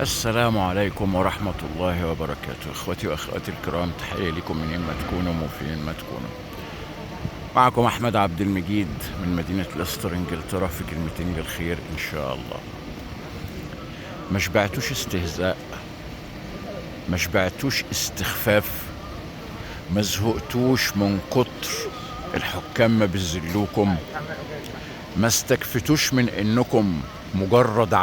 السلام عليكم ورحمة الله وبركاته. اخوتي واخواتي الكرام، تحية لكم منين ما تكونوا وفين ما تكونوا. معكم احمد عبد المجيد من مدينة ليستر انجلترا في كلمتين للخير ان شاء الله. ما شبعتوش استهزاء؟ ما شبعتوش استخفاف؟ ما زهقتوش من كتر الحكام ما بيذلوكم؟ ما استكفتوش من انكم مجرد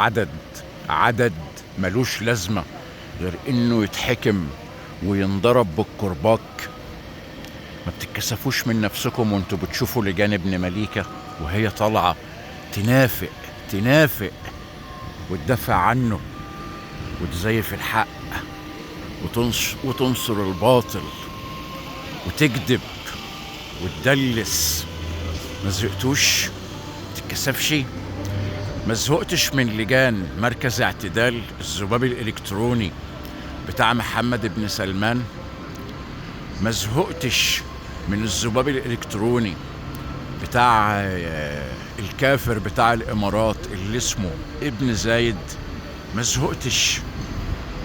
عدد ملوش لازمة غير انه يتحكم وينضرب بالكرباج؟ ما بتتكسفوش من نفسكم وانتوا بتشوفوا لجان ابن مليكة وهي طالعة تنافق وتدافع عنه وتزيف الحق وتنصر الباطل وتكذب وتدلس؟ ما زهقتوش؟ تتكسفش؟ ما زهقتش من لجان مركز اعتدال الذباب الالكتروني بتاع محمد بن سلمان؟ ما زهقتش من الذباب الالكتروني بتاع الكافر بتاع الامارات اللي اسمه ابن زايد؟ ما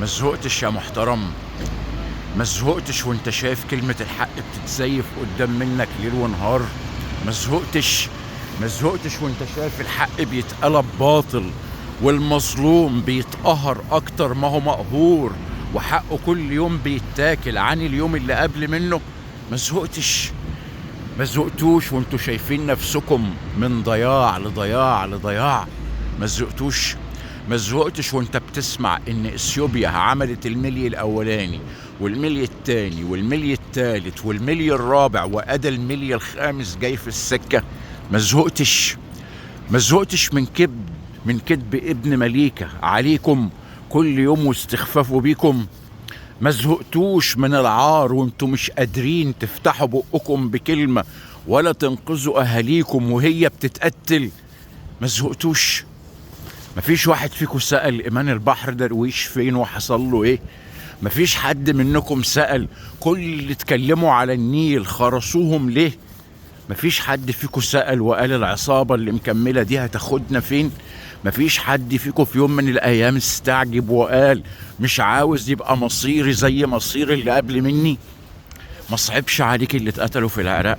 زهقتش يا محترم؟ ما زهقتش وانت شايف كلمة الحق بتتزيف قدام منك ليل ونهار؟ ما زهقتش وانت شايف الحق بيتقلب باطل والمظلوم بيتقهر اكتر ما هو مقهور وحقه كل يوم بيتاكل عن اليوم اللي قبل منه؟ ما زهقتوش وانتوا شايفين نفسكم من ضياع لضياع؟ ما زهقتش وانت بتسمع ان اثيوبيا عملت الملي الاولاني والملي التاني والملي التالت والملي الرابع وادى الملي الخامس جاي في السكة؟ ما زهقتش من كذب ابن مليكة عليكم كل يوم واستخفافه بيكم؟ ما زهقتوش من العار وانتوا مش قادرين تفتحوا بقكم بكلمة ولا تنقذوا اهاليكم وهي بتتقتل؟ ما زهقتوش؟ مفيش واحد فيكم سأل ايمان البحر درويش فين وحصل له ايه؟ مفيش حد منكم سأل كل اللي اتكلموا على النيل خرسوهم ليه؟ مفيش حد فيكم سأل وقال العصابة اللي مكملة دي هتاخدنا فين؟ مفيش حد فيكم في يوم من الأيام استعجب وقال مش عاوز يبقى مصيري زي مصير اللي قبل مني؟ ما صعبش عليك اللي اتقتلوا في العراق؟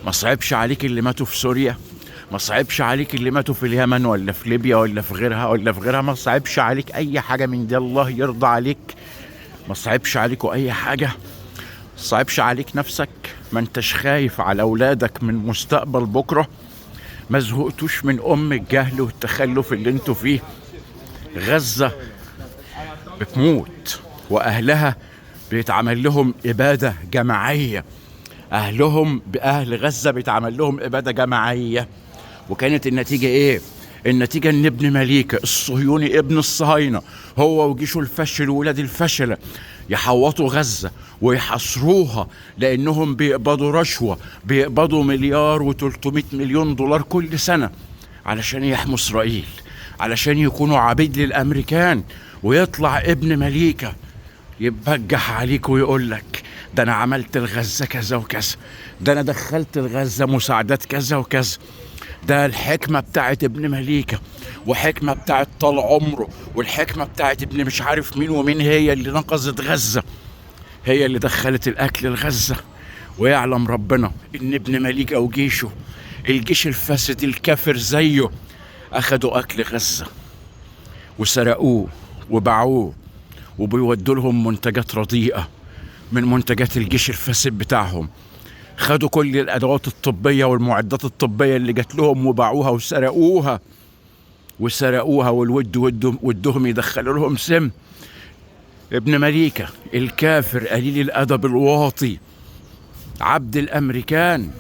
ما صعبش عليك اللي ماتوا في سوريا؟ ما صعبش عليك اللي ماتوا في اليمن ولا في ليبيا ولا في غيرها؟ ما صعبش عليك أي حاجة من دي؟ الله يرضى عليك. ما صعبش عليكوا أي حاجة؟ صعبش عليك نفسك؟ ما انتش خايف على أولادك من مستقبل بكرة؟ ما زهقتوش من الجهل والتخلف اللي انتوا فيه؟ غزة بتموت وأهلها بيتعمل لهم إبادة جماعية. أهل غزة بيتعمل لهم إبادة جماعية. وكانت النتيجة إيه؟ النتيجة إن ابن مليكة الصهيوني ابن الصهاينة هو وجيشه الفشل وولاد الفشلة يحوطوا غزة ويحصروها لأنهم بيقبضوا رشوة، بيقبضوا $1,300,000,000 كل سنة علشان يحموا إسرائيل، علشان يكونوا عبيد للأمريكان. ويطلع ابن مليكة يبجح عليك ويقول لك ده أنا عملت الغزة كذا وكذا، ده أنا دخلت الغزة مساعدات كذا وكذا. ده الحكمة بتاعت ابن مليكة وحكمة بتاعت طال عمره والحكمة بتاعت ابن مش عارف مين ومين هي اللي نقذت غزة، هي اللي دخلت الأكل لغزة. ويعلم ربنا إن ابن مليكة وجيشه الجيش الفاسد الكافر زيه أخدوا أكل غزة وسرقوه وباعوه وبيودوا لهم منتجات رديئة من منتجات الجيش الفاسد بتاعهم. خدوا كل الأدوات الطبية والمعدات الطبية اللي جات لهم وباعوها وسرقوها ودهم يدخلوا لهم سم. ابن مليكة الكافر قليل الأدب الواطي عبد الأمريكان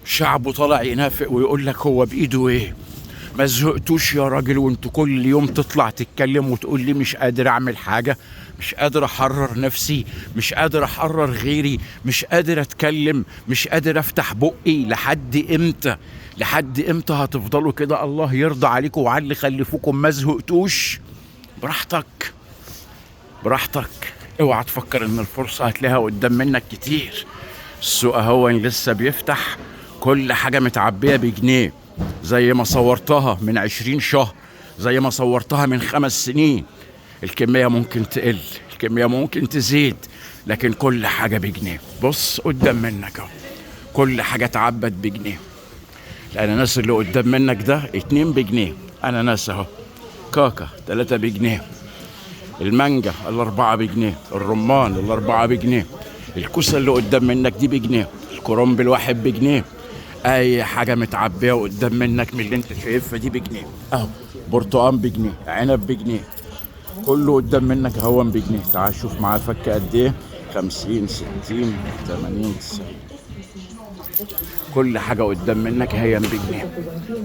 شعبه طلع ينافق ويقول لك هو بإيده إيه؟ ما زهقتوش يا راجل وانتوا كل يوم تطلع تتكلم وتقول لي مش قادر اعمل حاجة، مش قادر احرر نفسي، مش قادر احرر غيري، مش قادر اتكلم، مش قادر افتح بقي؟ لحد امتى هتفضلوا كده؟ الله يرضى عليكم وعلى اللي خلفوكم. ما زهقتوش؟ براحتك. اوعى تفكر ان الفرصة هتلاقيها قدام منك كتير. السوق هو لسه بيفتح، كل حاجة متعبية بجنيه زي ما صورتها من 20 شهر زي ما صورتها من 5 سنين. الكمية ممكن تقل، الكمية ممكن تزيد، لكن كل حاجة بجنيه. بص قدام منك اهو، كل حاجة اتعبت بجنيه. الأناناس اللي قدام منك ده 2 بجنيه، أناناس اهو. كاكا 3 بجنيه. المانجا ال4 بجنيه. الرمان ال4 بجنيه. الكوسة اللي قدام منك دي بجنيه. الكرنب الواحد بجنيه. أي حاجة متعبية قدام منك من اللي أنت شايفها دي بجنيه أهو. برتقان بجنيه، عنب بجنيه، كله قدام منك اهو بجنيه. تعال شوف معاه فك قد ايه، 50 60 80 90. كل حاجة قدام منك هي بجنيه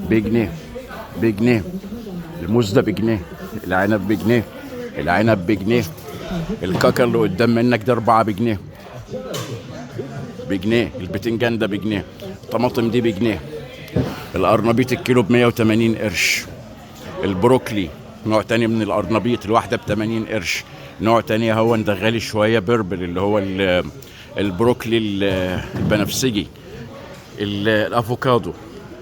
بجنيه بجنيه. الموز ده بجنيه، العنب بجنيه، العنب بجنيه. الكاكا اللي قدام منك ده 4 بجنيه بجنيه. البتنجان ده بجنيه. الطماطم دي بجنيه. القرنبيط الكيلو ب180 قرش. البروكلي نوع تاني من القرنبيط الواحدة ب80 قرش. نوع تاني هو ده غالي شوية، بيربل، اللي هو البروكلي البنفسجي. الافوكادو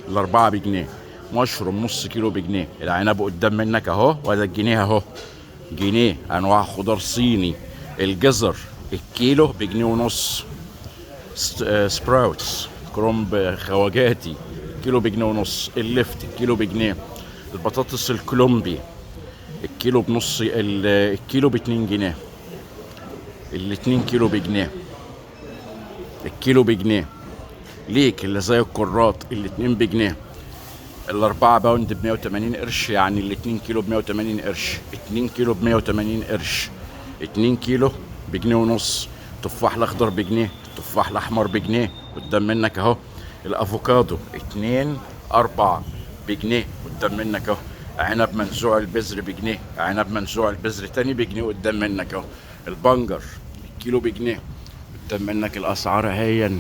ال4 بجنيه. مشروم نص كيلو بجنيه. العنب قدام منك اهو، وده الجنيه اهو، جنيه. انواع خضار صيني. الجزر الكيلو بجنيه ونص. سبراوتس كرومب خواجاتي كيلو بجنيه ونص. اللفت الكيلو بجنيه. البطاطس الكولومبي الكيلو بنص، الكيلو ب2 جنيه. ال2 كيلو بجنيه. الكيلو بجنيه. ليك اللي زي الكرات ال2 بجنيه. ال4 باوند ب180 قرش، يعني ال2 كيلو ب180 قرش. 2 كيلو ب180 قرش. 2 كيلو بجنيه ونص. التفاح الاخضر بجنيه. التفاح الاحمر بجنيه قدام منك اهو. الافوكادو 2 4 بجنيه قدام منك اهو. عنب منزوع البذر بجنيه. عنب منزوع البذر تاني بجنيه قدام منك اهو. البنجر الكيلو بجنيه قدام منك. الاسعار هي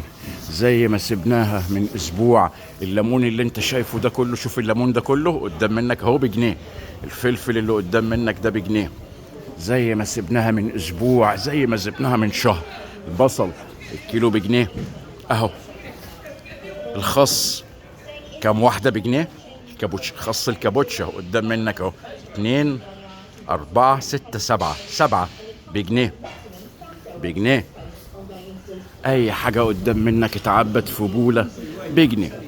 زي ما سبناها من اسبوع. الليمون اللي انت شايفه ده كله، شوف الليمون ده كله قدام منك اهو بجنيه. الفلفل اللي قدام منك ده بجنيه، زي ما سبناها من اسبوع، زي ما سبناها من شهر. البصل الكيلو بجنيه اهو. الخس كام واحدة بجنيه. خص الكابوتشا قدام منك اهو 2 4 6 7 بجنيه بجنيه. اي حاجة قدام منك اتعبت في بولة بجنيه.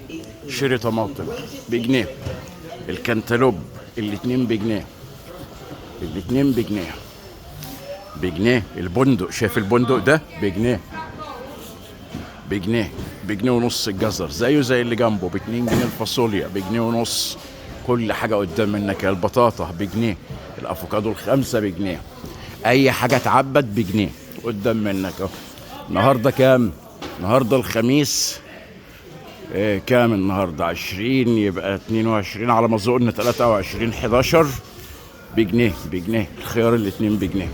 شيري طماطم بجنيه. الكنتالوب ال2 بجنيه. ال2 بجنيه بجنيه. البندق، شايف البندق ده بجنيه بجنيه. بجنيه ونص الجزر زيه زي اللي جنبه ب2 جنيه. الفاصوليا بجنيه ونص. كل حاجة قدام منك. البطاطا بجنيه. الافوكادو ال5 بجنيه. اي حاجة اتعبت بجنيه قدام منك اهو. النهارده كام؟ النهارده الخميس كام النهارده؟ 20 يبقى 22 على ما اظن 23 11 بجنيه بجنيه. الخيار ال2 بجنيه.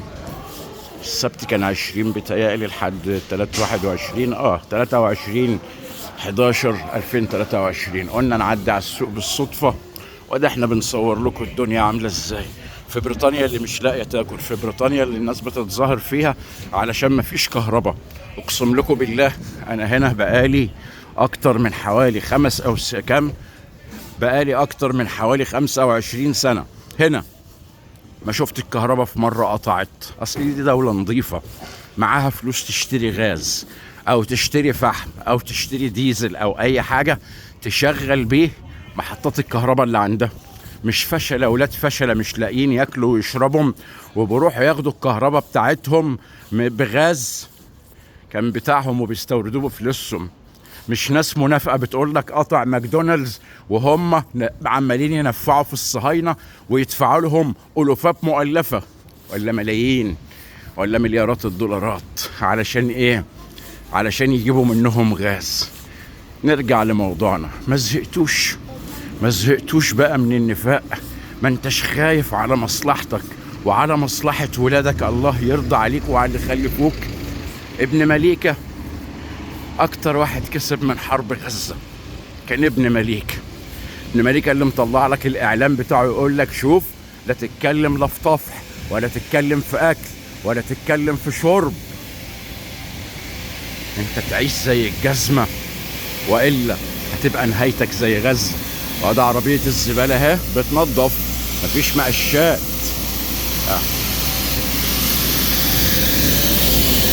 السبت كان 20 بتهيألي لحد 21 23 11 2023. قلنا نعدي على السوق بالصدفة، وده احنا بنصور لكم الدنيا عاملة ازاي في بريطانيا اللي مش لاقية تاكل، في بريطانيا اللي الناس بتتظاهر فيها علشان مفيش كهرباء. اقسم لكم بالله انا هنا بقالي اكتر من حوالي بقالي اكتر من حوالي 25 سنة هنا ما شفت الكهرباء في مرة قطعت. اصل دي دولة نظيفة معاها فلوس تشتري غاز او تشتري فحم او تشتري ديزل او اي حاجة تشغل بيه محطات الكهرباء اللي عندها. مش فشلة، اولاد فشلة مش لاقيين ياكلوا ويشربوا وبروحوا ياخدوا الكهرباء بتاعتهم بغاز كان بتاعهم وبيستوردوه بفلوسهم. مش ناس منافقة بتقول لك قطع ماكدونالدز وهم عمالين ينفعوا في الصهاينة ويدفعوا لهم ألوفات مؤلفة ولا ملايين ولا مليارات الدولارات. علشان ايه؟ علشان يجيبوا منهم غاز. نرجع لموضوعنا. ما زهقتوش بقى من النفاق؟ ما انتش خايف على مصلحتك وعلى مصلحة ولادك الله يرضى عليك وعلى اللي خلفوك؟ ابن مليكة اكتر واحد كسب من حرب غزة كان ابن مليكة. ابن مليكة اللي مطلع لك الاعلام بتاعه يقول لك شوف، لا تتكلم لا في طفح ولا تتكلم في اكل ولا تتكلم في شرب، انت تعيش زي الجزمة والا هتبقى نهايتك زي غزة. وده عربية الزبالة اهي بتنظف مفيش مقشات.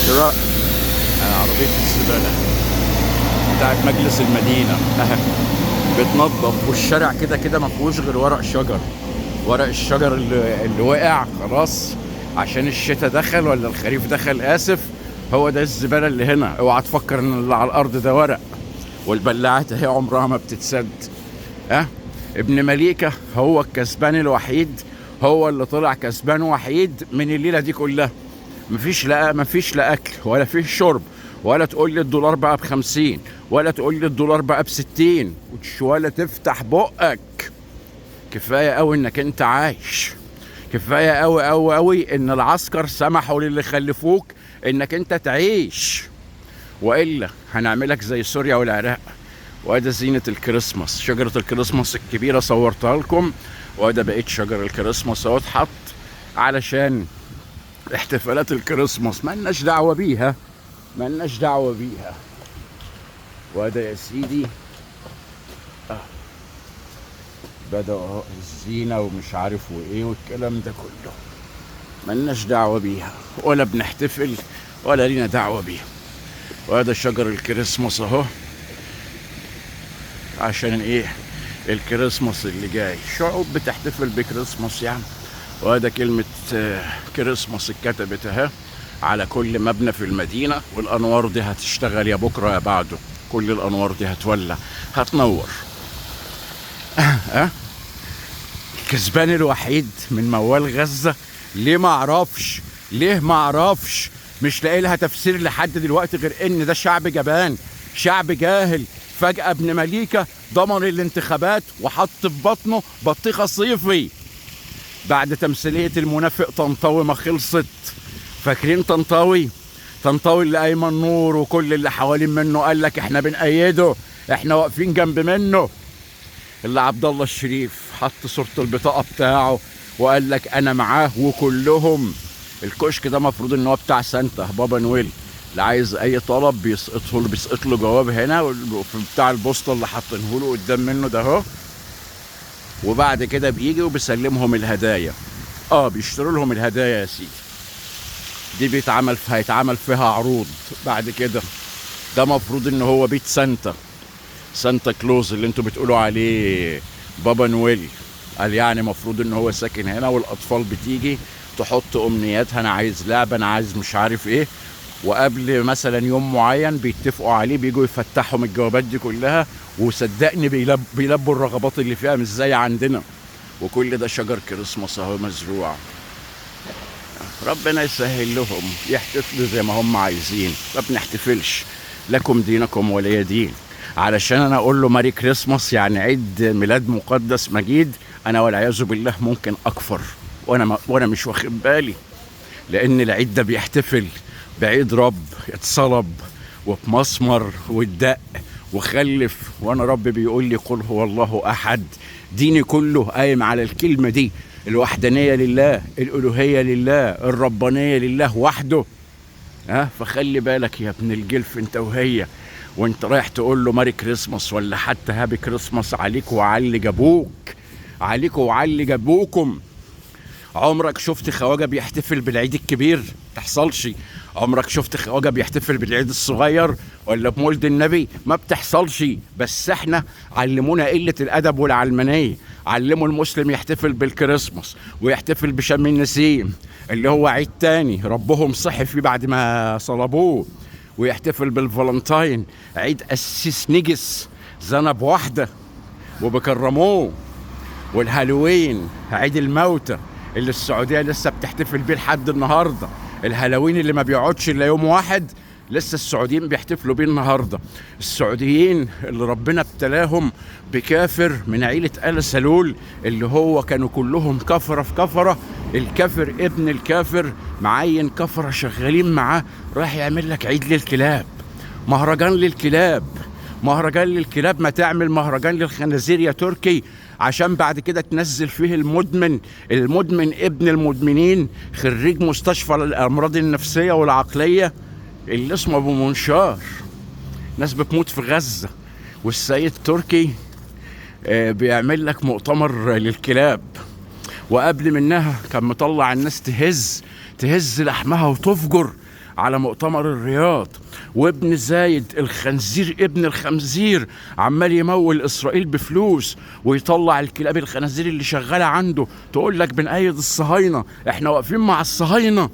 شراء عربية الزبالة بتاعت مجلس المدينة بتنظف، والشارع كده كده ما فيهوش غير ورق شجر. ورق الشجر اللي وقع خلاص عشان الشتاء دخل ولا الخريف دخل، اسف. هو ده الزبالة اللي هنا. اوعى تفكر ان اللي على الارض ده ورق. والبلاعات هي عمرها ما بتتسد. ابن مليكة هو الكسبان الوحيد، هو اللي طلع كسبان وحيد من الليلة دي كلها. مفيش لا اكل ولا فيه شرب، ولا تقول لي الدولار بقى ب50، ولا تقول لي الدولار بقى ب60، ولا تفتح بقك. كفاية قوي انك انت عايش. كفاية قوي قوي قوي ان العسكر سمحوا للي خلفوك انك انت تعيش، وإلا هنعملك زي سوريا والعراق. وهذا زينة الكريسماس، شجرة الكريسماس الكبيرة صورتها لكم، وهذا بقيت شجر الكريسماس اهو اتحط علشان احتفالات الكريسماس. مالناش دعوة بيها، مالناش دعوة بيها. وهذا يا سيدي بدأ اهو الزينة ومش عارف وايه والكلام ده كله. مالناش دعوة بيها ولا بنحتفل ولا لينا دعوة بيها. وهذا شجر الكريسماس اهو عشان ايه؟ الكريسماس اللي جاي. شعوب بتحتفل بكريسماس يعني. وهذا كلمة كريسماس اتكتبت اهي على كل مبنى في المدينة، والانوار دي هتشتغل يا بكرة يا بعده. كل الانوار دي هتولع هتنور. الكسبان الوحيد من موال غزة ليه ما اعرفش، ليه ما اعرفش. مش لاقي لها تفسير لحد دلوقتي غير ان ده شعب جبان، شعب جاهل. فجأة ابن مليكة ضمن الانتخابات وحط في بطنه بطيخة صيفي بعد تمثيلية المنافق طنطاوي ما خلصت. فاكرين طنطاوي؟ طنطاوي اللي ايمن نور وكل اللي حوالين منه قال لك احنا بنأيده، احنا واقفين جنب منه. اللي عبد الله الشريف حط صورة البطاقة بتاعه وقال لك انا معاه وكلهم. الكشك ده مفروض ان هو بتاع سانتا بابا نويل، اللي عايز اي طلب بيسقط له جواب هنا بتاع البوسطه اللي حاطينه له قدام منه ده اهو. وبعد كده بيجي وبيسلمهم الهدايا. بيشتروا لهم الهدايا يا سيدي. دي هيتعمل فيها عروض بعد كده. ده مفروض ان هو بيت سانتا كلوز اللي انتوا بتقولوا عليه بابا نويل. قال يعني مفروض ان هو ساكن هنا، والاطفال بتيجي تحط امنياتها، انا عايز لعبه، انا عايز مش عارف ايه. وقبل مثلا يوم معين بيتفقوا عليه بيجوا يفتحوا من الجوابات دي كلها، وصدقني بيلبوا الرغبات اللي فيها مش زي عندنا. وكل ده شجر كريسماس اهو مزروع. ربنا يسهل لهم يحتفلوا زي ما هم عايزين، ما بنحتفلش. لكم دينكم ولي دين. علشان انا اقول له ماري كريسماس يعني عيد ميلاد مقدس مجيد، انا والعياذ بالله ممكن اكفر وانا مش واخد بالي. لان العيد ده بيحتفل بعيد رب اتصلب وبمسمر واتدق وخلف، وانا رب بيقول لي قل هو الله احد. ديني كله قايم على الكلمة دي، الوحدانية لله، الالوهية لله، الربانية لله وحده. فخلي بالك يا ابن الجلف انت وهي، وانت رايح تقول له ماري كريسماس ولا حتى هابي كريسماس عليك وعلي جابوك، عليك وعلي جابوكم. عمرك شفت خواجة بيحتفل بالعيد الكبير؟ تحصلش. عمرك شفت خواجة بيحتفل بالعيد الصغير ولا بمولد النبي؟ ما بتحصلش. بس احنا علمونا قلة الادب والعلمانية. علموا المسلم يحتفل بالكريسماس ويحتفل بشم النسيم اللي هو عيد تاني ربهم صحي فيه بعد ما صلبوه، ويحتفل بالفالنتاين عيد قسيس نجس زنى بواحدة وبكرموه، والهالوين عيد الموتى اللي السعودية لسه بتحتفل بيه لحد النهاردة. الهالوين اللي ما بيقعدش الا يوم واحد لسه السعوديين بيحتفلوا بيه النهاردة. السعوديين اللي ربنا ابتلاهم بكافر من عيلة آل سلول اللي هو كانوا كلهم كفرة في كفرة. الكافر ابن الكافر معين كفرة شغالين معاه، راح يعمل لك عيد للكلاب، مهرجان للكلاب، مهرجان للكلاب. ما تعمل مهرجان للخنازير يا تركي عشان بعد كده تنزل فيه المدمن ابن المدمنين خريج مستشفى للأمراض النفسية والعقلية اللي اسمه أبو منشار. ناس بتموت في غزة والسيد تركي بيعمل لك مؤتمر للكلاب. وقبل منها كان مطلع الناس تهز لحمها وتفجر على مؤتمر الرياض. وابن زايد الخنزير ابن الخنزير عمال يمول اسرائيل بفلوس ويطلع الكلاب الخنازير اللي شغاله عنده تقول لك بنأيد الصهاينه. احنا واقفين مع الصهاينه،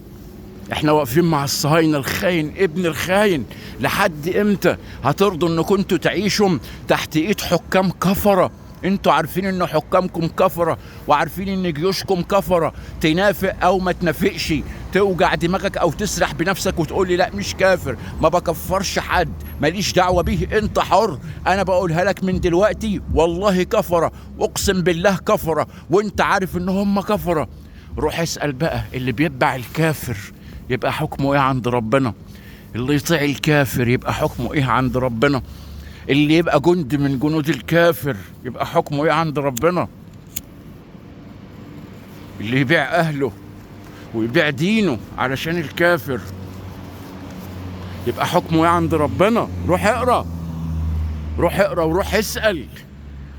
احنا واقفين مع الصهاينه. الخاين ابن الخاين. لحد امتى هترضوا انكم انتوا تعيشوا تحت ايد حكام كفره؟ انتوا عارفين ان حكامكم كفره وعارفين ان جيوشكم كفره. تنافق او ما تنافقش، توجع دماغك او تسرح بنفسك وتقول لي لا مش كافر، ما بكفرش حد، ماليش دعوه بيه، انت حر. انا بقولها لك من دلوقتي، والله كفره، اقسم بالله كفره، وانت عارف ان هم كفره. روح اسال بقى اللي بيتبع الكافر يبقى حكمه ايه عند ربنا؟ اللي يطيع الكافر يبقى حكمه ايه عند ربنا؟ اللي يبقى جند من جنود الكافر يبقى حكمه ايه عند ربنا؟ اللي يبيع اهله ويبيع دينه علشان الكافر يبقى حكمه ايه عند ربنا؟ روح اقرا، روح اقرا وروح اسال.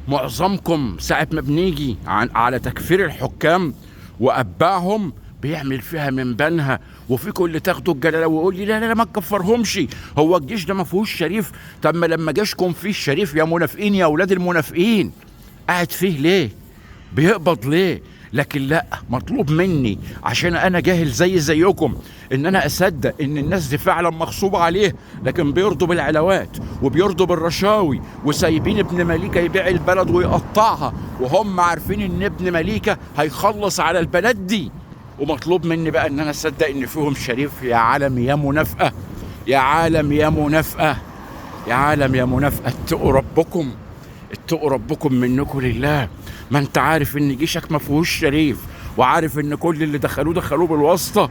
معظمكم ساعة ما بنيجي على تكفير الحكام وأتباعهم بيعمل فيها من بنها، وفي كل تاخدوا الجلاله ويقول لي لا لا لا ما تكفرهمش، هو الجيش ده ما فيهوش شريف؟ طب ما لما جيشكم فيه الشريف يا منافقين يا اولاد المنافقين، قاعد فيه ليه؟ بيقبض ليه؟ لكن لا، مطلوب مني عشان انا جاهل زيكم ان انا اصدق ان الناس دي فعلا مغصوبه عليه، لكن بيرضوا بالعلاوات وبيرضوا بالرشاوي وسايبين ابن مليكه يبيع البلد ويقطعها، وهم عارفين ان ابن مليكه هيخلص على البلد دي. ومطلوب مني بقى ان انا اصدق ان فيهم شريف. يا عالم يا منافقه، يا عالم يا منافقه، يا عالم يا منافقه. اتقوا ربكم، اتقوا ربكم منكم لله. ما انت عارف ان جيشك ما فيهوش شريف، وعارف ان كل اللي دخلوه بالواسطه.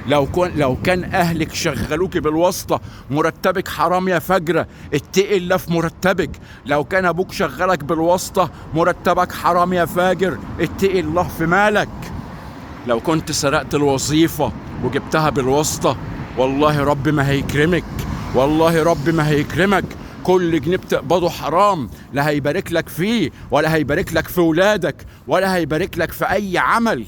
لو كان اهلك شغلوك بالواسطه مرتبك حرام يا فجره، اتقي الله في مرتبك. لو كان ابوك شغلك بالواسطه مرتبك حرام يا فاجر، اتقي الله في مالك. لو كنت سرقت الوظيفه وجبتها بالواسطه والله رب ما هيكرمك، والله رب ما هيكرمك. كل جنيه بتقبضه حرام، لا هيبارك لك فيه ولا هيبارك لك في ولادك ولا هيبارك لك في اي عمل.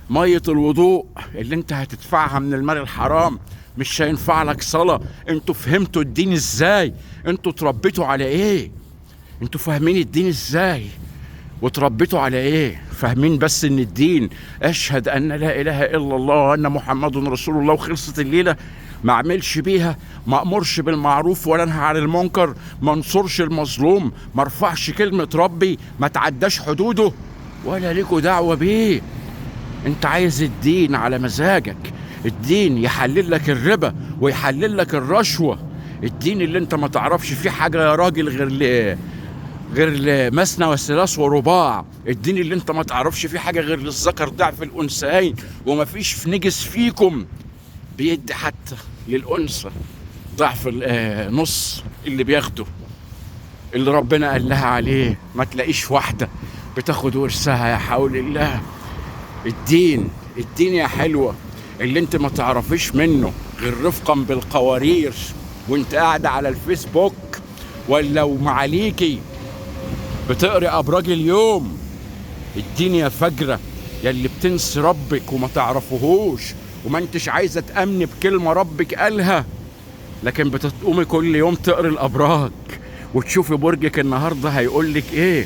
مية الوضوء اللي انت هتدفعها من المال الحرام مش هينفع لك صلاة. انتوا فهمتوا الدين ازاي؟ انتوا تربيتوا على ايه؟ انتوا فاهمين الدين ازاي؟ وتربيتوا على ايه؟ فاهمين بس ان الدين اشهد ان لا اله الا الله وان محمد رسول الله وخلصت الليله. ما اعملش بيها، ما امرش بالمعروف ولا انهى عن المنكر، ما انصرش المظلوم، ما ارفعش كلمه ربي، ما تعداش حدوده، ولا ليكوا دعوه بيه. انت عايز الدين على مزاجك، الدين يحلل لك الربا ويحلل لك الرشوه، الدين اللي انت ما تعرفش فيه حاجه يا راجل غير مثنى وثلاث ورباع، الدين اللي انت ما تعرفش فيه حاجه غير للذكر ضعف الانثيين، وما فيش في نجس فيكم بيدي حتى للانثى ضعف نص اللي بياخده، اللي ربنا قال لها عليه. ما تلاقيش واحده بتاخد ورثها يا حول الله. الدين يا حلوه اللي انت ما تعرفيش منه غير رفقا بالقوارير وانت قاعده على الفيسبوك، ولا ومعاليكي بتقري ابراج اليوم. الدين يا فجره يلي بتنسي ربك وما تعرفوهوش وما انتش عايزه تامني بكلمه ربك قالها، لكن بتقومي كل يوم تقري الابراج وتشوفي برجك النهارده هيقول لك ايه،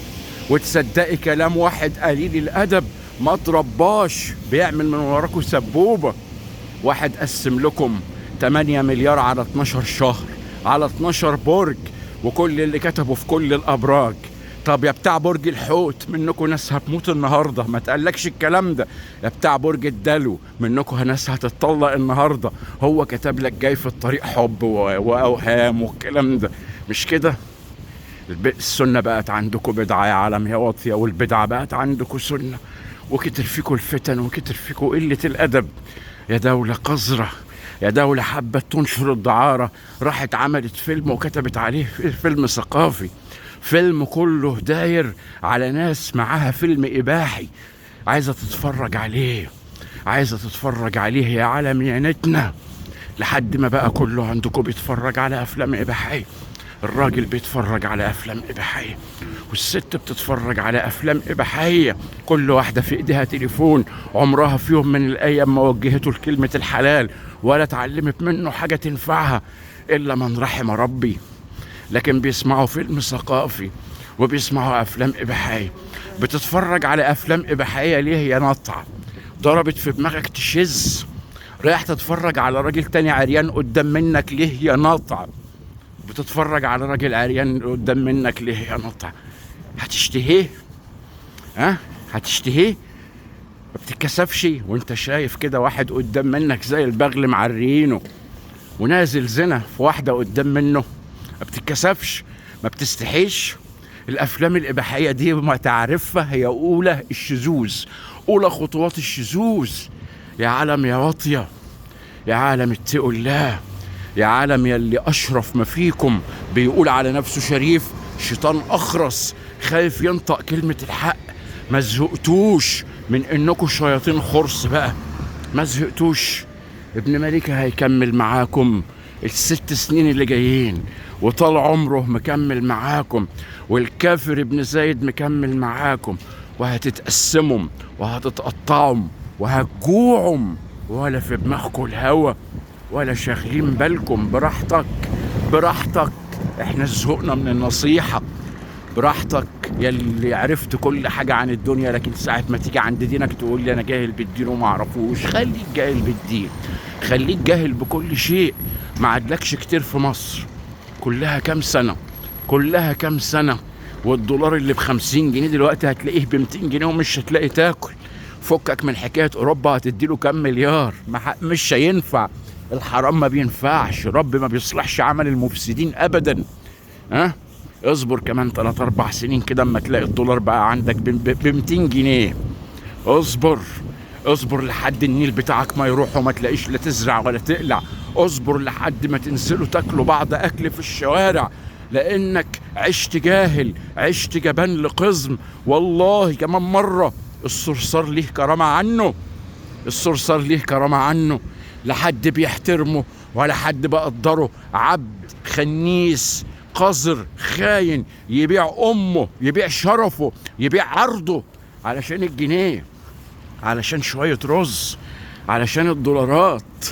وتصدقي كلام واحد قليل الادب ما ترباش بيعمل من وراكم سبوبه. واحد قسم لكم 8 مليار على 12 شهر على 12 برج، وكل اللي كتبوا في كل الابراج. طب يا بتاع برج الحوت، منكم ناس هتموت النهارده، ما تقلكش الكلام ده. يا بتاع برج الدلو، منكم ناس هتتطلق النهارده، هو كتب لك جاي في الطريق حب واوهام والكلام ده، مش كده؟ السنه بقت عندكم بدعه يا عالم يا واطيه، والبدعه بقت عندكم سنه، وكتر فيكم الفتن وكتر فيكم قله الادب. يا دوله قذره، يا دولة حبت تنشر الدعارة، راحت عملت فيلم وكتبت عليه فيلم ثقافي، فيلم كله داير على ناس معاها فيلم إباحي عايزة تتفرج عليه، عايزة تتفرج عليه يا عالم يا نتنا، لحد ما بقى كله عندكم بيتفرج على أفلام إباحية. الراجل بيتفرج على افلام اباحيه، والست بتتفرج على افلام اباحيه، كل واحده في ايديها تليفون، عمرها في يوم من الايام ما وجهته لكلمه الحلال ولا اتعلمت منه حاجه تنفعها الا من رحم ربي. لكن بيسمعوا فيلم ثقافي وبيسمعوا افلام اباحيه. بتتفرج على افلام اباحيه ليه يا نطع؟ ضربت في دماغك تشز؟ رايح تتفرج على راجل تاني عريان قدام منك ليه يا نطع؟ بتتفرج على راجل عريان قدام منك ليه يا نطع؟ هتشتهيه؟ ها؟ هتشتهيه؟ ما بتتكسفش وانت شايف كده واحد قدام منك زي البغل معرينه ونازل زنا في واحده قدام منه؟ ما بتتكسفش؟ ما بتستحيش؟ الافلام الاباحيه دي ما تعرفها هي اولى الشذوذ، اولى خطوات الشذوذ. يا عالم يا واطيه، يا عالم اتقوا الله، يا عالم يلي اشرف ما فيكم بيقول على نفسه شريف، شيطان اخرس خايف ينطق كلمه الحق. ما زهقتوش من انكم شياطين خرس بقى؟ ما زهقتوش؟ ابن مليكة هيكمل معاكم ال6 سنين اللي جايين، وطال عمره مكمل معاكم، والكافر ابن زايد مكمل معاكم، وهتتقسموا وهتتقطعوا وهتجوعوا، ولا في دماغكم الهوى ولا شاغلين بالكم. براحتك براحتك، احنا زهقنا من النصيحة. براحتك يلي عرفت كل حاجة عن الدنيا، لكن ساعة ما تيجي عند دينك تقول لي أنا جاهل بالدين وما أعرفوش. خليك جاهل بالدين، خليك جاهل بكل شيء. ما عدلكش كتير في مصر، كلها كام سنة، كلها كام سنة، والدولار اللي ب50 جنيه دلوقتي هتلاقيه ب200 جنيه ومش هتلاقي تاكل. فكك من حكاية أوروبا هتديله كام مليار، مش هينفع. الحرام ما بينفعش، رب ما بيصلحش عمل المفسدين أبدا. ها؟ اصبر كمان 3-4 سنين كده اما تلاقي الدولار بقى عندك ب200 جنيه. اصبر اصبر لحد النيل بتاعك ما يروح وما تلاقيش لا تزرع ولا تقلع. اصبر لحد ما تنزلوا تاكلوا بعض اكل في الشوارع، لانك عشت جاهل، عشت جبان لقزم. والله كمان مرة الصرصار ليه كرامة عنه، الصرصار ليه كرامة عنه. لا حد بيحترمه ولا حد بقدره. عبد خنيس قذر خاين يبيع امه، يبيع شرفه، يبيع عرضه علشان الجنيه، علشان شوية رز، علشان الدولارات.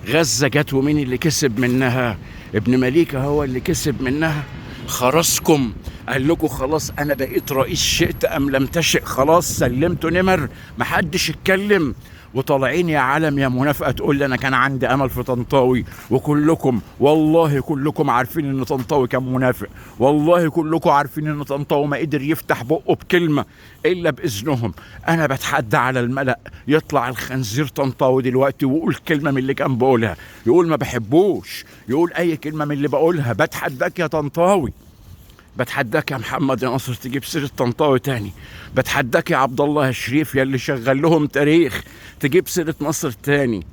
غزة جت ومين اللي كسب منها؟ ابن مليكة هو اللي كسب منها. خرسكم قال لكم خلاص انا بقيت رئيس، شئت ام لم تشئ، خلاص سلمتوا نمر، محدش اتكلم. وطالعين يا عالم يا منافقه تقول لي انا كان عندي امل في طنطاوي، وكلكم والله كلكم عارفين ان طنطاوي كان منافق، والله كلكم عارفين ان طنطاوي ما قدر يفتح بقه بكلمه الا باذنهم. انا بتحدى على الملأ يطلع الخنزير طنطاوي دلوقتي ويقول كلمه من اللي كان بقولها، يقول ما بحبوش، يقول اي كلمه من اللي بقولها. بتحداك يا طنطاوي، بتحداك يا محمد يا نصر تجيب سيرة طنطاوي تاني. بتحداك يا عبد الله الشريف يلي شغل لهم تاريخ تجيب سيرة مصر تاني.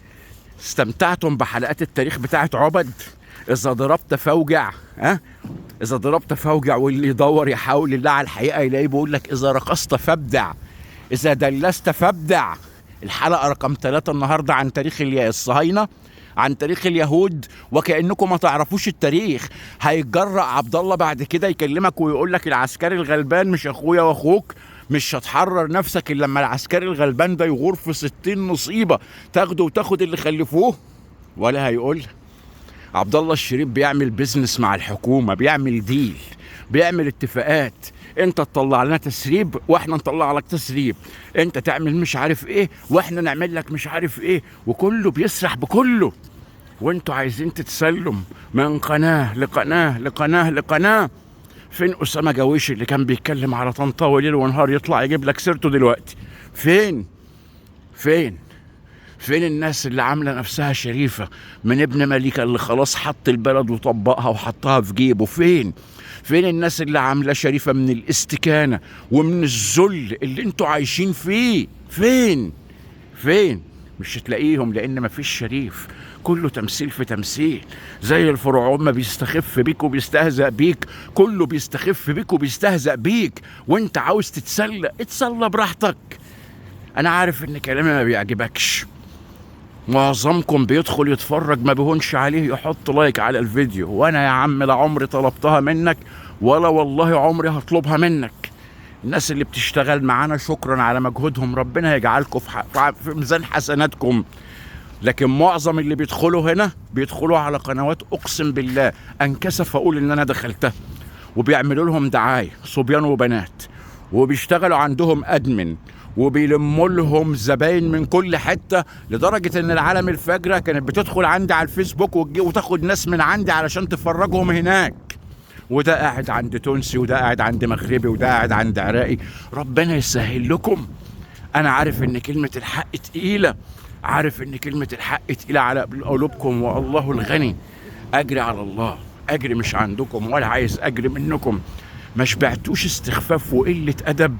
استمتعتم بحلقات التاريخ بتاعت عبد؟ إذا ضربت فوجع، ها؟ إذا ضربت فوجع، واللي يدور يحاول الله على الحقيقة يلاقيه بيقول لك إذا رقصت فابدع، إذا دلست فابدع. الحلقة رقم 3 النهاردة عن تاريخ الصهاينة، عن تاريخ اليهود، وكأنكم ما تعرفوش التاريخ. هيتجرأ عبد الله بعد كده يكلمك ويقول لك العسكري الغلبان مش اخويا واخوك، مش هتحرر نفسك الا لما العسكري الغلبان ده يغور في 60 مصيبه تاخده وتاخد اللي خلفوه. ولا هيقول عبد الله الشريف بيعمل بيزنس مع الحكومه، بيعمل ديل، بيعمل اتفاقات. انت تطلع لنا تسريب واحنا نطلع لك تسريب، انت تعمل مش عارف ايه واحنا نعمل لك مش عارف ايه، وكله بيسرح بكله. وانتوا عايزين تتسلم من قناه لقناه لقناه لقناه. فين اسامه جويش اللي كان بيتكلم على طنطاوي ليل ونهار يطلع يجيب لك سيرته دلوقتي؟ فين فين فين الناس اللي عامله نفسها شريفه من ابن مليكة اللي خلاص حط البلد وطبقها وحطها في جيبه؟ فين الناس اللي عامله شريفه من الاستكانه ومن الذل اللي انتوا عايشين فيه؟ فين مش هتلاقيهم، لان مفيش شريف، كله تمثيل في تمثيل. زي الفرعون ما بيستخف بيك وبيستهزأ بيك، كله بيستخف بيك وبيستهزأ بيك. وانت عاوز تتسلى، اتسلى براحتك. انا عارف ان كلامي ما بيعجبكش، معظمكم بيدخل يتفرج ما بيهونش عليه يحط لايك على الفيديو، وانا يا عم لا عمري طلبتها منك ولا والله عمري هطلبها منك. الناس اللي بتشتغل معانا شكرا على مجهودهم، ربنا يجعلكم في ميزان حسناتكم. لكن معظم اللي بيدخلوا هنا بيدخلوا على قنوات اقسم بالله انكسف اقول ان انا دخلتها، وبيعملوا لهم دعايه صبيان وبنات، وبيشتغلوا عندهم ادمن، وبيلموا لهم زباين من كل حته، لدرجه ان العالم الفجره كانت بتدخل عندي على الفيسبوك وتاخد ناس من عندي علشان تفرجهم هناك. وده قاعد عند تونسي، وده قاعد عند مغربي، وده قاعد عند عراقي. ربنا يسهل لكم. انا عارف ان كلمه الحق تقيله، عارف ان كلمه الحق تقيله على قلوبكم، والله الغني. اجري على الله، اجري مش عندكم ولا عايز اجري منكم. ما شبعتوش استخفاف وقله ادب؟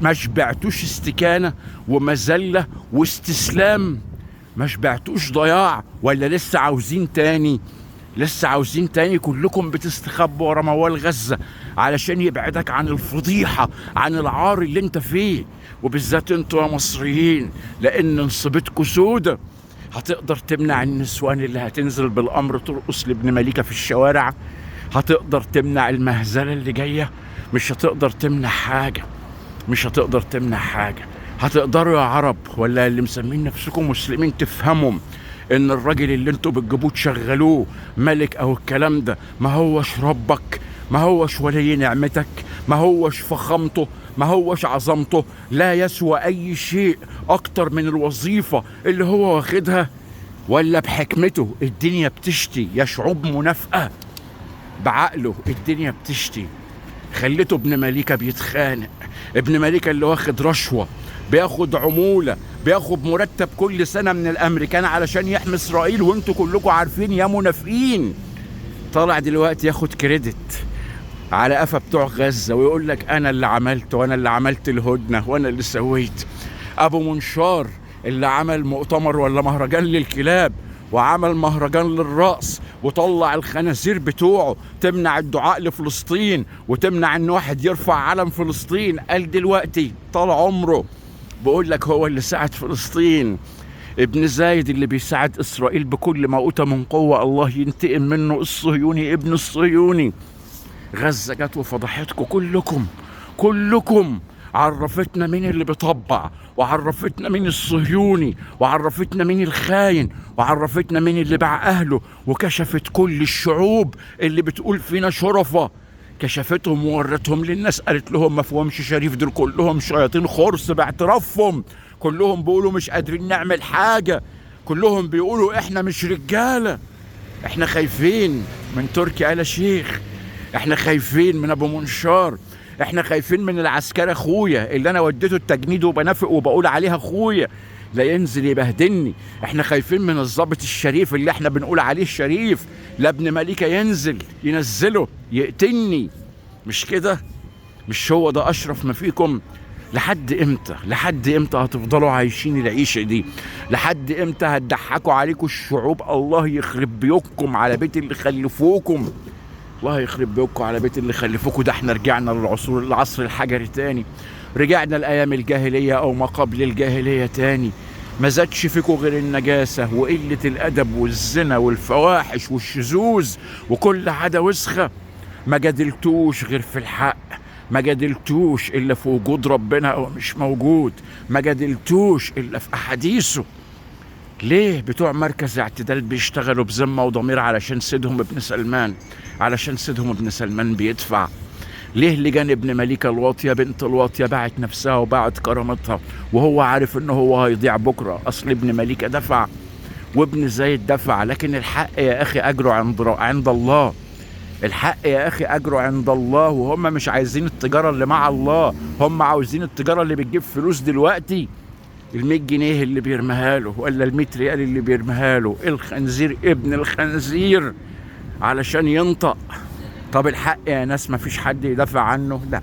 ما شبعتوش استكانه ومذله واستسلام؟ ما شبعتوش ضياع ولا لسه عاوزين تاني؟ لسه عاوزين تاني؟ كلكم بتستخبوا ورا موال غزة علشان يبعدك عن الفضيحة، عن العار اللي انت فيه، وبالذات انتوا يا مصريين، لان نصيبتكوا سودة. هتقدر تمنع النسوان اللي هتنزل بالامر ترقص لابن مليكة في الشوارع؟ هتقدر تمنع المهزلة اللي جاية؟ مش هتقدر تمنع حاجة، مش هتقدر تمنع حاجة. هتقدروا يا عرب ولا اللي مسمين نفسكم مسلمين تفهموا ان الراجل اللي انتوا بتجيبوه تشغلوه ملك او الكلام ده ما هوش ربك، ما هوش ولي نعمتك، ما هوش فخامته، ما هوش عظمته، لا يسوى اي شيء اكتر من الوظيفة اللي هو واخدها؟ ولا بحكمته الدنيا بتشتي يا شعوب منافقة؟ بعقله الدنيا بتشتي. خليته ابن مليكة بيتخانق، ابن مليكة اللي واخد رشوة، بياخد عمولة، بياخد مرتب كل سنة من الامريكان علشان يحمي اسرائيل، وانتوا كلكم عارفين يا منافقين. طالع دلوقتي ياخد كريدت على قفا بتوع غزة ويقول لك انا اللي عملت، وانا اللي عملت الهدنة، وانا اللي سويت. ابو منشار اللي عمل مؤتمر ولا مهرجان للكلاب، وعمل مهرجان للرقص، وطلع الخنازير بتوعه تمنع الدعاء لفلسطين، وتمنع ان واحد يرفع علم فلسطين. قال دلوقتي طال عمره بقول لك هو اللي ساعد فلسطين. ابن زايد اللي بيساعد اسرائيل بكل ما اوتى من قوه، الله ينتقم منه، الصهيوني ابن الصهيوني. غزه جت وفضحتكم كلكم. عرفتنا مين اللي بيطبع، وعرفتنا مين الصهيوني، وعرفتنا مين الخاين، وعرفتنا مين اللي باع اهله، وكشفت كل الشعوب اللي بتقول فينا شرفة، كشفتهم وورتهم للناس، قالت لهم ما فيهمش شريف، دول كلهم شياطين خرس باعترافهم، كلهم بيقولوا مش قادرين نعمل حاجة، كلهم بيقولوا احنا مش رجالة. احنا خايفين من تركي آل شيخ، احنا خايفين من ابو منشار، احنا خايفين من العسكري اخويا اللي انا وديته التجنيد وبنافق وبقول عليها اخويا لا ينزل يبهدلني. احنا خايفين من الضابط الشريف اللي احنا بنقول عليه الشريف، لا ابن مليكة ينزل ينزله يقتلني. مش كده؟ مش هو ده اشرف ما فيكم؟ لحد امتى؟ لحد امتى هتفضلوا عايشين العيشه دي؟ لحد امتى هتضحكوا عليكم الشعوب؟ الله يخرب بيوتكم على بيت اللي خلفوكم، الله يخرب بيوتكم على بيت اللي خلفوكم. ده احنا رجعنا للعصر الحجري تاني، رجعنا لايام الجاهليه او ما قبل الجاهليه تاني. ما زادش فيكم غير النجاسه وقله الادب والزنا والفواحش والشذوذ وكل عاده وسخه. ما جادلتوش غير في الحق، ما جادلتوش الا في وجود ربنا او مش موجود، ما جادلتوش الا في احاديثه. ليه بتوع مركز اعتدال بيشتغلوا بذمه وضمير علشان سيدهم ابن سلمان، علشان سيدهم ابن سلمان بيدفع؟ ليه لجان ابن مليكة الواطيه بنت الواطيه باعت نفسها وباعت كرامتها وهو عارف ان هو هيضيع بكره؟ اصل ابن مليكة دفع وابن زايد دفع. لكن الحق يا اخي اجره عند الله، الحق يا اخي اجره عند الله. وهم مش عايزين التجاره اللي مع الله، هم عاوزين التجاره اللي بتجيب فلوس دلوقتي. ال100 جنيه اللي بيرميها له ولا ال100 ريال اللي بيرميها له الخنزير ابن الخنزير علشان ينطق. طب الحق يا ناس ما فيش حد يدافع عنه؟ لا.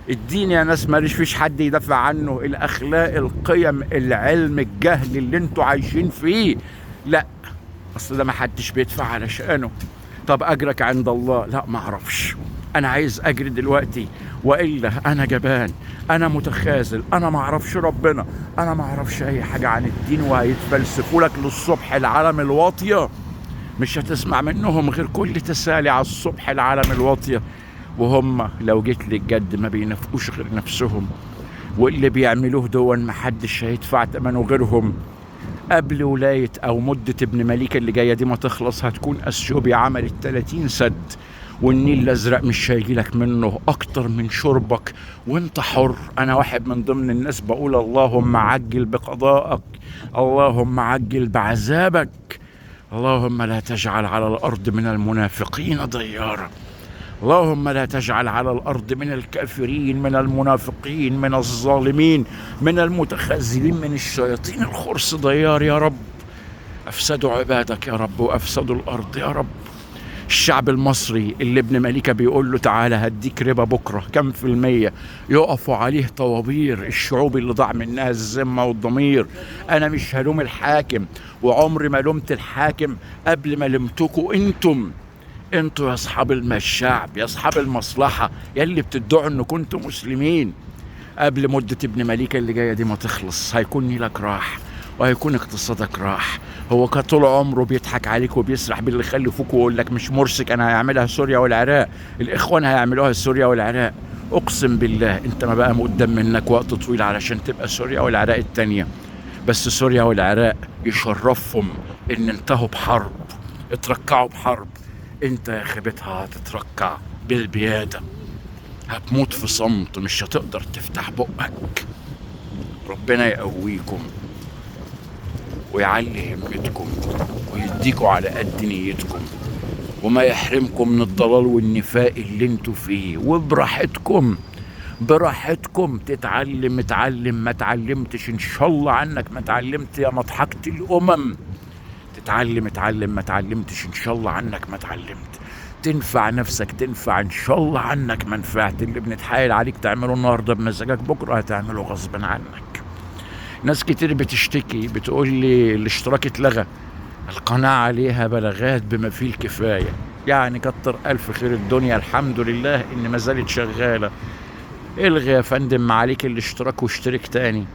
الدين يا ناس ما فيش حد يدافع عنه؟ الاخلاق، القيم، العلم، الجهل اللي انتوا عايشين فيه؟ لا، اصل ده ما حدش بيدفع علشانه. طب اجرك عند الله؟ لا ما اعرفش. انا عايز اجري دلوقتي، والا انا جبان، انا متخاذل، انا ما اعرفش ربنا، انا ما اعرفش اي حاجه عن الدين، وهيتفلسفوا لك للصبح العالم الواطيه. مش هتسمع منهم غير كل تسالي على الصبح العالم الواطيه، وهم لو جيت للجد ما بينافقوش غير نفسهم، واللي بيعملوه دون محدش هيدفع ثمنه غيرهم. قبل ولاية أو مدة ابن مليكة اللي جاية دي ما تخلص، هتكون أثيوبيا عملت 30 سد، والنيل الأزرق مش هيجيلك منه أكتر من شربك، وانت حر. أنا واحد من ضمن الناس بقول اللهم عجل بقضائك، اللهم عجل بعذابك، اللهم لا تجعل على الأرض من المنافقين ضيارا، اللهم لا تجعل على الأرض من الكافرين، من المنافقين، من الظالمين، من المتخاذلين، من الشياطين الخرس ضيار يا رب. أفسدوا عبادك يا رب، وأفسدوا الأرض يا رب. الشعب المصري اللي ابن مليكة بيقول له تعالى هديك ربا بكرة كم في المية، يقفوا عليه طوابير. الشعوب اللي ضاع منها الذمة والضمير. أنا مش هلوم الحاكم، وعمري ما لومت الحاكم قبل ما لمتكوا انتوا يا اصحاب الشعب، يا اصحاب المصلحة، يا اللي بتدعوا ان كنتوا مسلمين. قبل مدة ابن مليكة اللي جاية دي ما تخلص، هيكون نيلك راح، وهيكون اقتصادك راح. هو كان طول عمره بيضحك عليك وبيسرح باللي خلفوك، ويقول لك مش مرسك، انا هيعملها سوريا والعراق، الاخوان هيعملوها سوريا والعراق. اقسم بالله انت ما بقى قدام منك وقت طويل علشان تبقى سوريا والعراق التانية. بس سوريا والعراق يشرفهم ان انتهوا بحرب، اتركعوا بحرب. انت يا خيبتها هتتركع بالبيادة، هتموت في صمت، مش هتقدر تفتح بقك. ربنا يقويكم ويعلي همتكم ويديكوا على قد نيتكم، وما يحرمكم من الضلال والنفاق اللي انتوا فيه. وبراحتكم، براحتكم تتعلم، اتعلم، ما اتعلمتش ان شاء الله عنك ما اتعلمت يا مضحكة الامم. تتعلم، اتعلم، ما اتعلمتش ان شاء الله عنك ما اتعلمت. تنفع نفسك، تنفع ان شاء الله عنك منفعت. اللي بنتحايل عليك تعمله النهارده بمزاجك، بكره هتعمله غصب عنك. ناس كتير بتشتكي، بتقول لي الاشتراك اتلغى، القناة عليها بلاغات بما فيه الكفاية. يعني كتر ألف خير الدنيا، الحمد لله إن ما زالت شغالة. الغي يا فندم ما عليك الاشتراك واشترك تاني،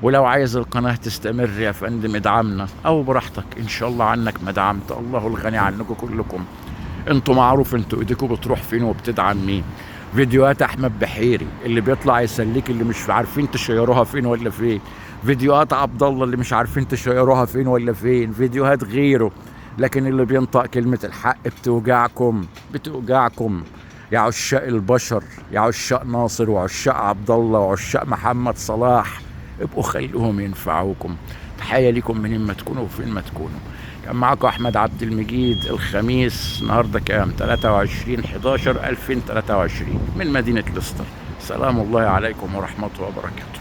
ولو عايز القناة تستمر يا فندم ادعمنا، أو براحتك إن شاء الله عنك ما دعمت. الله الغني عنكم كلكم. انتوا معروف انتوا ايديكم بتروح فين وبتدعم مين. فيديوهات احمد بحيري اللي بيطلع يسليك، اللي مش عارفين تشيروها فين ولا فين. فيديوهات عبد الله اللي مش عارفين تشيروها فين ولا فين. فيديوهات غيره، لكن اللي بينطق كلمة الحق بتوجعكم، بتوجعكم يا عشاق البشر، يا عشاق ناصر وعشاق عبد الله وعشاق محمد صلاح. ابقوا خلوهم ينفعوكم. تحية لكم منين ما تكونوا وفين ما تكونوا. كان معكم احمد عبد المجيد. الخميس النهارده كام؟ 23/11/2023 من مدينة ليستر. سلام الله عليكم ورحمته وبركاته.